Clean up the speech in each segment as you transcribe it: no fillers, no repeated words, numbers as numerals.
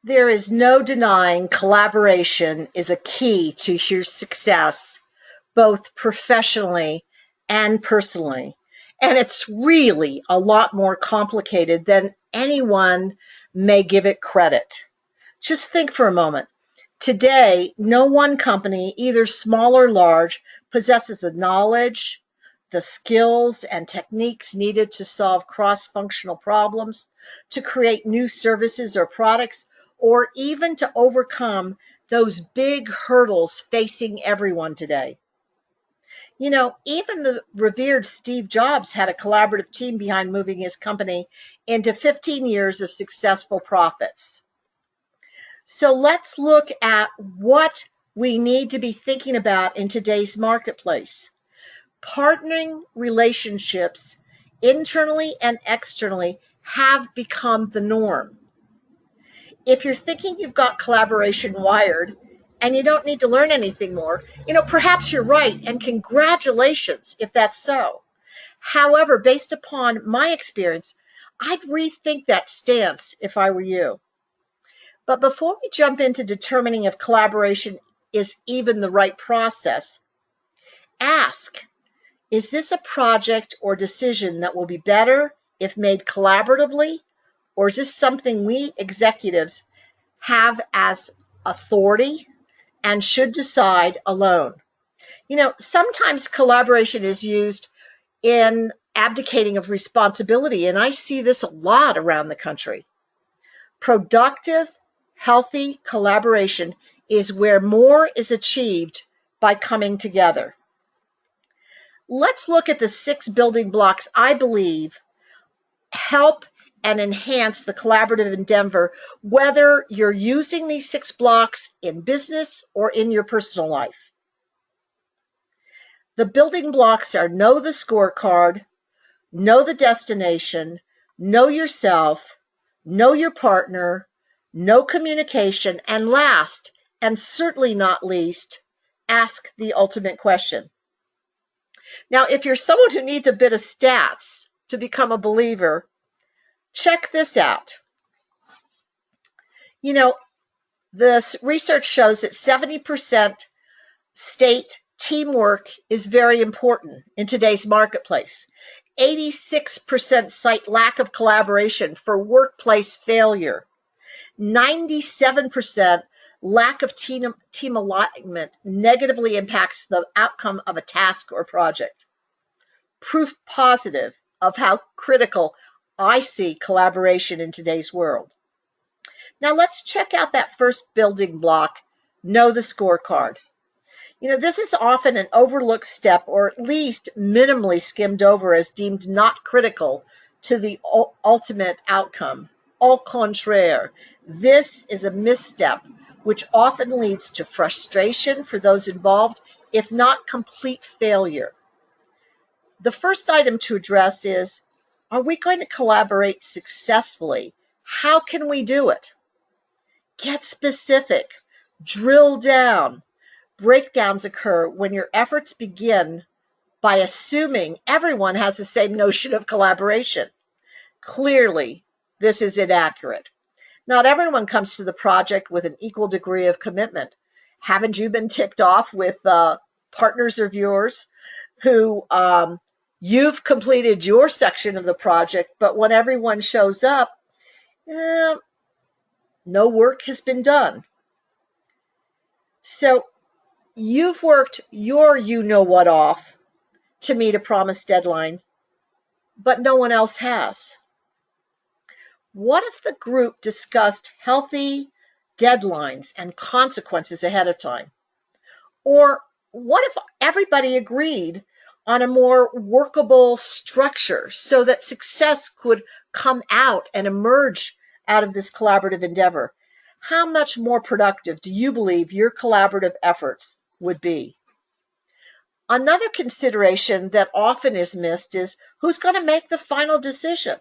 There is no denying collaboration is a key to your success, both professionally and personally. And it's really a lot more complicated than anyone may give it credit. Just think for a moment. Today, no one company, either small or large, possesses the knowledge, the skills and techniques needed to solve cross-functional problems, to create new services or products, or even to overcome those big hurdles facing everyone today. You know, even the revered Steve Jobs had a collaborative team behind moving his company into 15 years of successful profits. So let's look at what we need to be thinking about in today's marketplace. Partnering relationships, internally and externally, have become the norm. If you're thinking you've got collaboration wired and you don't need to learn anything more, perhaps you're right, and congratulations if that's so. However, based upon my experience, I'd rethink that stance if I were you. But before we jump into determining if collaboration is even the right process, ask, is this a project or decision that will be better if made collaboratively, or is this something we executives have as authority and should decide alone? Sometimes collaboration is used in abdicating of responsibility, and I see this a lot around the country. Productive, healthy collaboration is where more is achieved by coming together. Let's look at the 6 building blocks I believe help and enhance the collaborative endeavor, whether you're using these 6 blocks in business or in your personal life. The building blocks are know the scorecard, know the destination, know yourself, know your partner, know communication, and last, and certainly not least, ask the ultimate question. Now, if you're someone who needs a bit of stats to become a believer, check this out. The research shows that 70% state teamwork is very important in today's marketplace. 86% cite lack of collaboration for workplace failure. 97% lack of team alignment negatively impacts the outcome of a task or project. Proof positive of how critical I see collaboration in today's world. Now let's check out that first building block, know the scorecard. This is often an overlooked step, or at least minimally skimmed over as deemed not critical to the ultimate outcome. Au contraire, this is a misstep which often leads to frustration for those involved, if not complete failure. The first item to address is, are we going to collaborate successfully? How can we do it? Get specific, drill down. Breakdowns occur when your efforts begin by assuming everyone has the same notion of collaboration. Clearly, this is inaccurate. Not everyone comes to the project with an equal degree of commitment. Haven't you been ticked off with partners of yours who you've completed your section of the project, but when everyone shows up, no work has been done? So you've worked your you-know-what off to meet a promised deadline, but no one else has. What if the group discussed healthy deadlines and consequences ahead of time? Or what if everybody agreed on a more workable structure so that success could come out and emerge out of this collaborative endeavor? How much more productive do you believe your collaborative efforts would be? Another consideration that often is missed is who's going to make the final decision?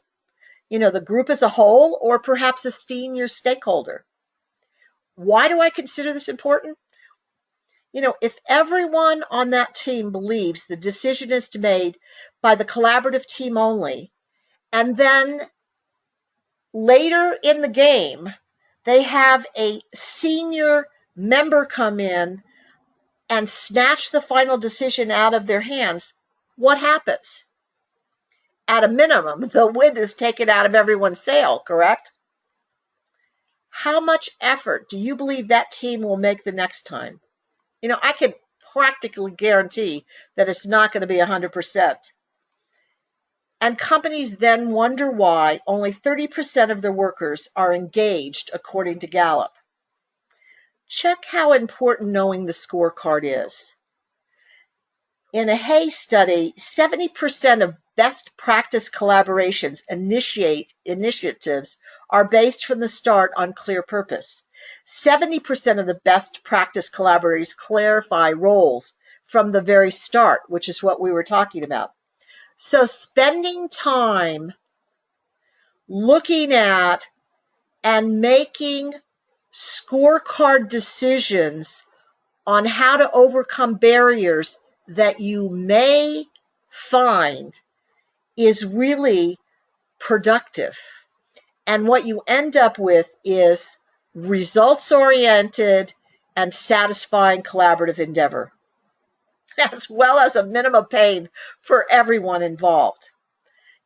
The group as a whole, or perhaps a senior stakeholder? Why do I consider this important? If everyone on that team believes the decision is made by the collaborative team only, and then later in the game, they have a senior member come in and snatch the final decision out of their hands, what happens? At a minimum, the wind is taken out of everyone's sail, correct? How much effort do you believe that team will make the next time? I can practically guarantee that it's not going to be 100%. And companies then wonder why only 30% of their workers are engaged, according to Gallup. Check how important knowing the scorecard is. In a Hayes study, 70% of best practice collaborations initiatives are based from the start on clear purpose. 70% of the best practice collaborators clarify roles from the very start, which is what we were talking about. So spending time looking at and making scorecard decisions on how to overcome barriers that you may find is really productive. And what you end up with is results-oriented and satisfying collaborative endeavor, as well as a minimum pain for everyone involved.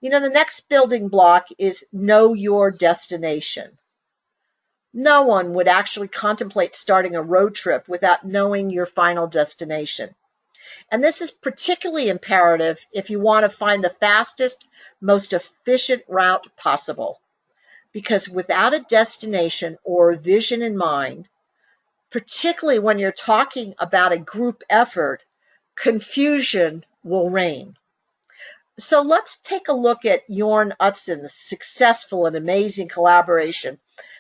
The next building block is know your destination. No one would actually contemplate starting a road trip without knowing your final destination. And this is particularly imperative if you want to find the fastest, most efficient route possible. Because without a destination or a vision in mind, particularly when you're talking about a group effort, confusion will reign. So let's take a look at Jorn Utsen's successful and amazing collaboration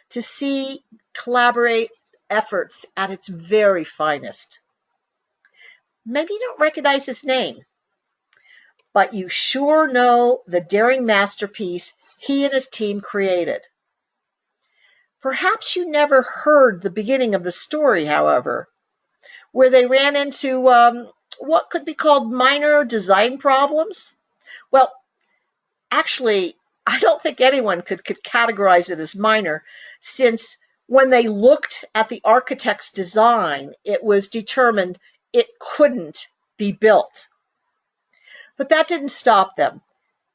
to see collaborate efforts at its very finest. Maybe you don't recognize his name, but you sure know the daring masterpiece he and his team created. Perhaps you never heard the beginning of the story, however, where they ran into what could be called minor design problems. Well, actually, I don't think anyone could categorize it as minor, since when they looked at the architect's design, it was determined it couldn't be built. But that didn't stop them.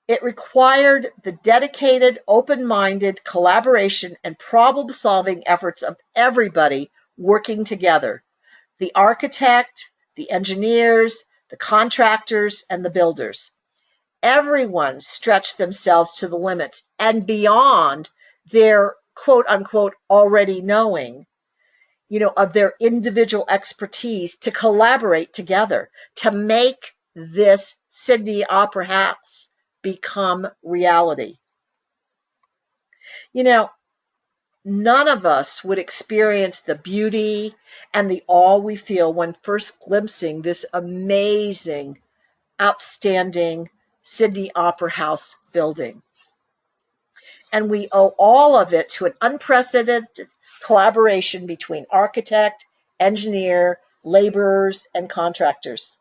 It required the dedicated, open-minded collaboration and problem-solving efforts of everybody working together: the architect, the engineers, the contractors, and the builders. Everyone stretched themselves to the limits and beyond their quote-unquote already knowing, of their individual expertise to collaborate together to make this Sydney Opera House become reality. None of us would experience the beauty and the awe we feel when first glimpsing this amazing, outstanding Sydney Opera House building. And we owe all of it to an unprecedented collaboration between architect, engineer, laborers, and contractors.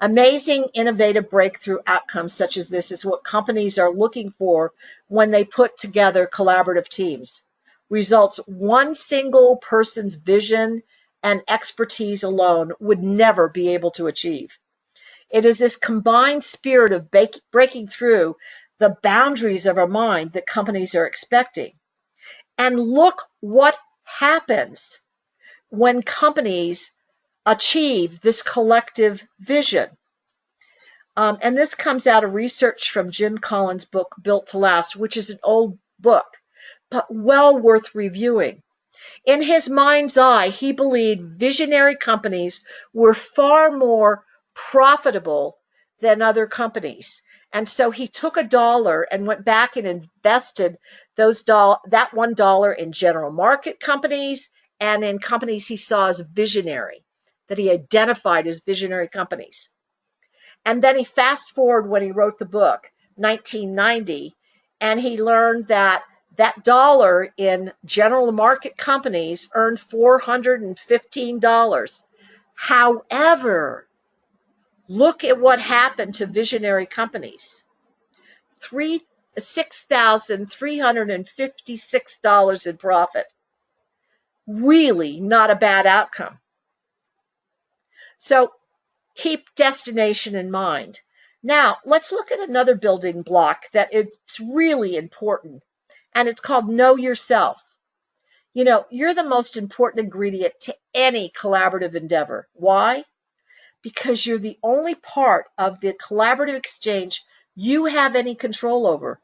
Amazing, innovative breakthrough outcomes such as this is what companies are looking for when they put together collaborative teams. Results one single person's vision and expertise alone would never be able to achieve. It is this combined spirit of breaking through the boundaries of our mind that companies are expecting. And look what happens when companies achieve this collective vision. And this comes out of research from Jim Collins' book, Built to Last, which is an old book, but well worth reviewing. In his mind's eye, he believed visionary companies were far more profitable than other companies. And so he took $1 and went back and invested that $1 in general market companies and in companies he saw as visionary, that he identified as visionary companies. And then he fast forward when he wrote the book, 1990, and he learned that dollar in general market companies earned $415. However, look at what happened to visionary companies. $6,356 in profit. really not a bad outcome. So keep destination in mind. Now, let's look at another building block that it's really important, and it's called know yourself. You know, you're the most important ingredient to any collaborative endeavor. Why? Because you're the only part of the collaborative exchange you have any control over.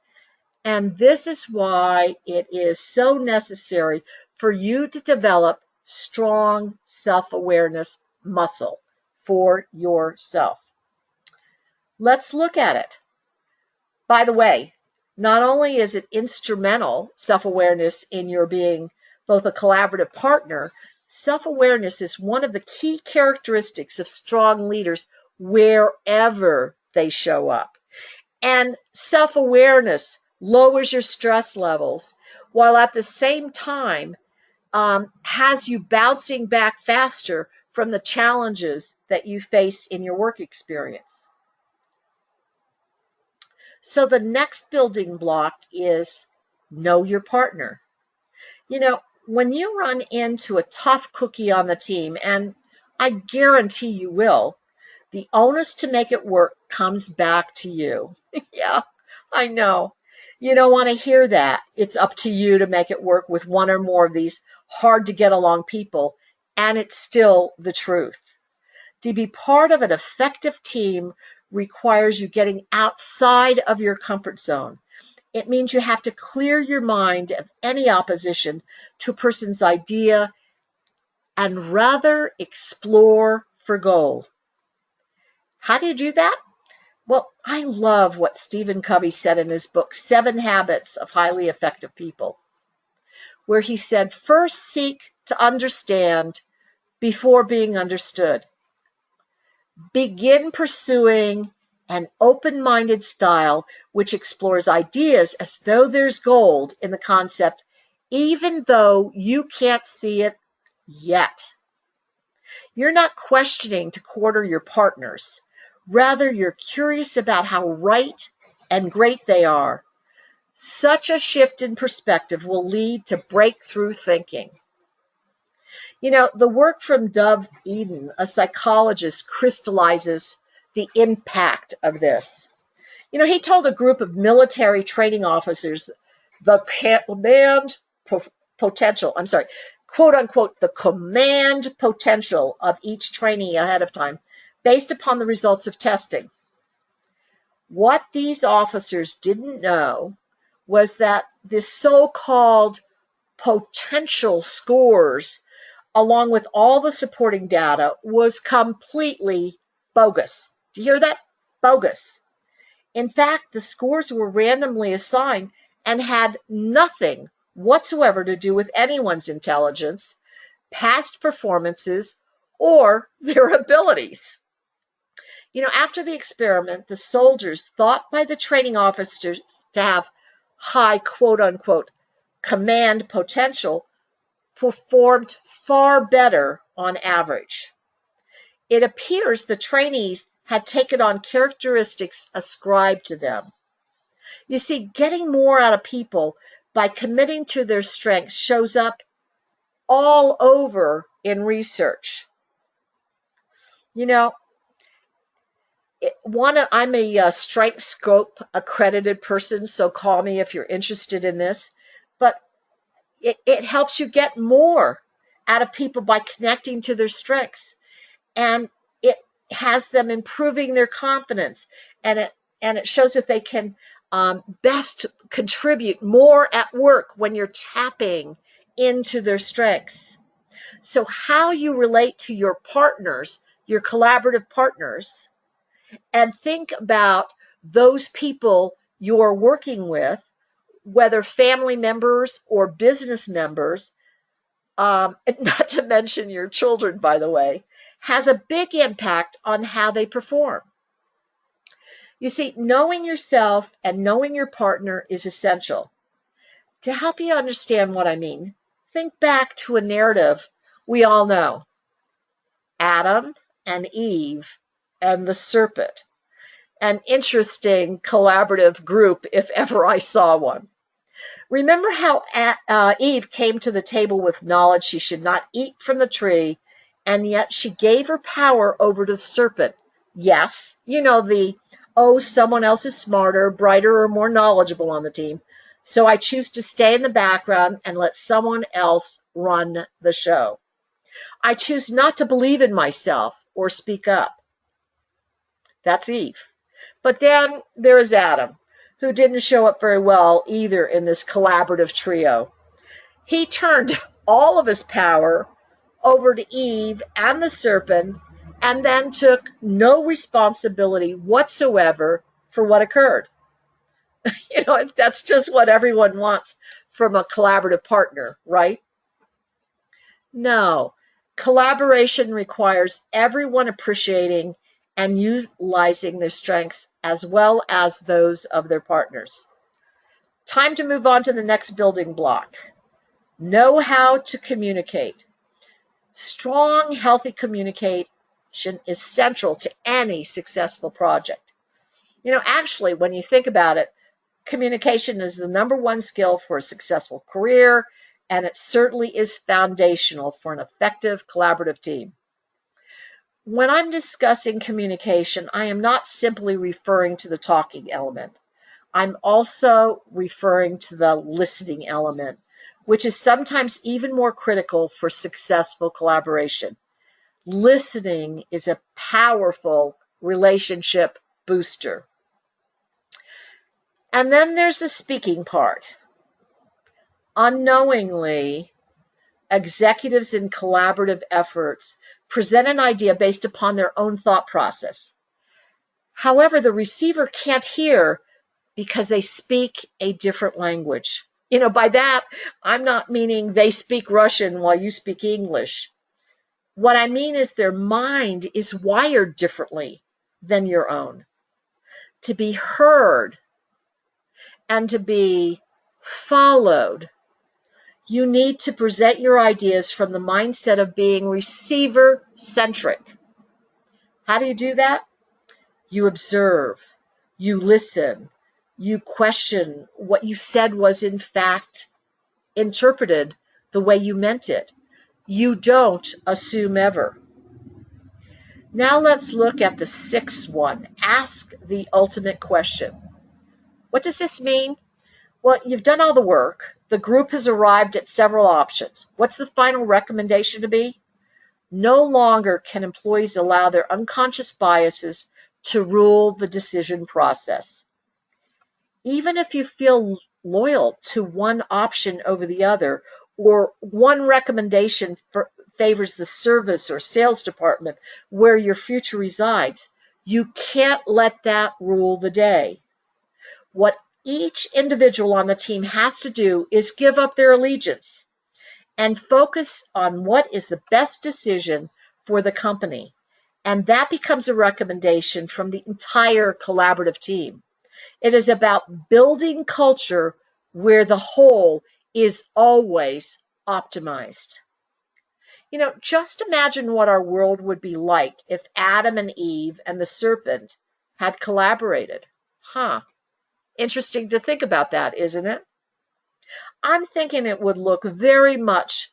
And this is why it is so necessary for you to develop strong self-awareness muscle for yourself. Let's look at it. By the way, not only is it instrumental, self-awareness, in your being both a collaborative partner, self-awareness is one of the key characteristics of strong leaders wherever they show up. And self-awareness lowers your stress levels, while at the same time has you bouncing back faster from the challenges that you face in your work experience. So the next building block is know your partner. You know, when you run into a tough cookie on the team, and I guarantee you will, the onus to make it work comes back to you. Yeah, I know. You don't want to hear that. It's up to you to make it work with one or more of these hard to get along people, and it's still the truth. To be part of an effective team requires you getting outside of your comfort zone. It means you have to clear your mind of any opposition to a person's idea and rather explore for gold. How do you do that? Well, I love what Stephen Covey said in his book, 7 Habits of Highly Effective People, where he said, first seek to understand before being understood. Begin pursuing an open-minded style which explores ideas as though there's gold in the concept, even though you can't see it yet. You're not questioning to quarter your partners. Rather, you're curious about how right and great they are. Such a shift in perspective will lead to breakthrough thinking. You know, the work from Dove Eden, a psychologist, crystallizes the impact of this. You know, he told a group of military training officers the command potential, quote unquote, the command potential of each trainee ahead of time based upon the results of testing. What these officers didn't know was that the so-called potential scores, along with all the supporting data, was completely bogus. Do you hear that? Bogus. In fact, the scores were randomly assigned and had nothing whatsoever to do with anyone's intelligence, past performances, or their abilities. You know, after the experiment, the soldiers, thought by the training officers to have high, quote unquote, command potential, performed far better on average. It appears the trainees had taken on characteristics ascribed to them. You see, getting more out of people by committing to their strengths shows up all over in research. You know, I'm a Strength Scope accredited person, so call me if you're interested in this. But it helps you get more out of people by connecting to their strengths. And it has them improving their confidence. And it shows that they can best contribute more at work when you're tapping into their strengths. So how you relate to your partners, your collaborative partners, and think about those people you're working with, whether family members or business members, not to mention your children, by the way, has a big impact on how they perform. You see, knowing yourself and knowing your partner is essential. To help you understand what I mean, think back to a narrative we all know. Adam and Eve and the serpent. An interesting collaborative group if ever I saw one. Remember how Eve came to the table with knowledge she should not eat from the tree, and yet she gave her power over to the serpent. Yes, someone else is smarter, brighter, or more knowledgeable on the team, so I choose to stay in the background and let someone else run the show. I choose not to believe in myself or speak up. That's Eve. But then there is Adam, who didn't show up very well either in this collaborative trio. He turned all of his power over to Eve and the serpent, and then took no responsibility whatsoever for what occurred. That's just what everyone wants from a collaborative partner, right? No. Collaboration requires everyone appreciating and utilizing their strengths as well as those of their partners. Time to move on to the next building block. Know how to communicate. Strong, healthy communication is central to any successful project. Actually, when you think about it, communication is the number one skill for a successful career, and it certainly is foundational for an effective collaborative team. When I'm discussing communication, I am not simply referring to the talking element. I'm also referring to the listening element, which is sometimes even more critical for successful collaboration. Listening is a powerful relationship booster. And then there's the speaking part. Unknowingly, executives in collaborative efforts present an idea based upon their own thought process. However, the receiver can't hear because they speak a different language. By that, I'm not meaning they speak Russian while you speak English. What I mean is their mind is wired differently than your own. To be heard and to be followed, you need to present your ideas from the mindset of being receiver-centric. How do you do that? You observe, you listen, you question what you said was in fact interpreted the way you meant it. You don't assume ever. Now let's look at the sixth one. Ask the ultimate question. What does this mean? Well, you've done all the work. The group has arrived at several options. What's the final recommendation to be? No longer can employees allow their unconscious biases to rule the decision process. Even if you feel loyal to one option over the other, or one recommendation favors the service or sales department where your future resides, you can't let that rule the day. What each individual on the team has to do is give up their allegiance and focus on what is the best decision for the company. And that becomes a recommendation from the entire collaborative team. It is about building culture where the whole is always optimized. Just imagine what our world would be like if Adam and Eve and the serpent had collaborated. Interesting to think about that, isn't it? I'm thinking it would look very much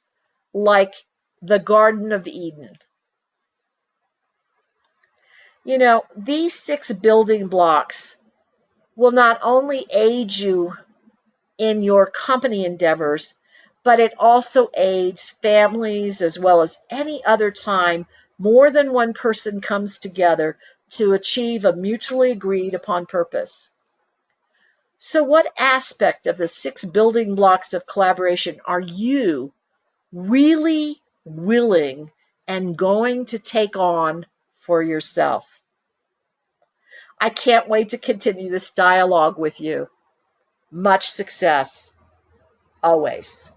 like the Garden of Eden. These 6 building blocks will not only aid you in your company endeavors, but it also aids families as well as any other time more than one person comes together to achieve a mutually agreed upon purpose. So what aspect of the 6 building blocks of collaboration are you really willing and going to take on for yourself? I can't wait to continue this dialogue with you. Much success, always.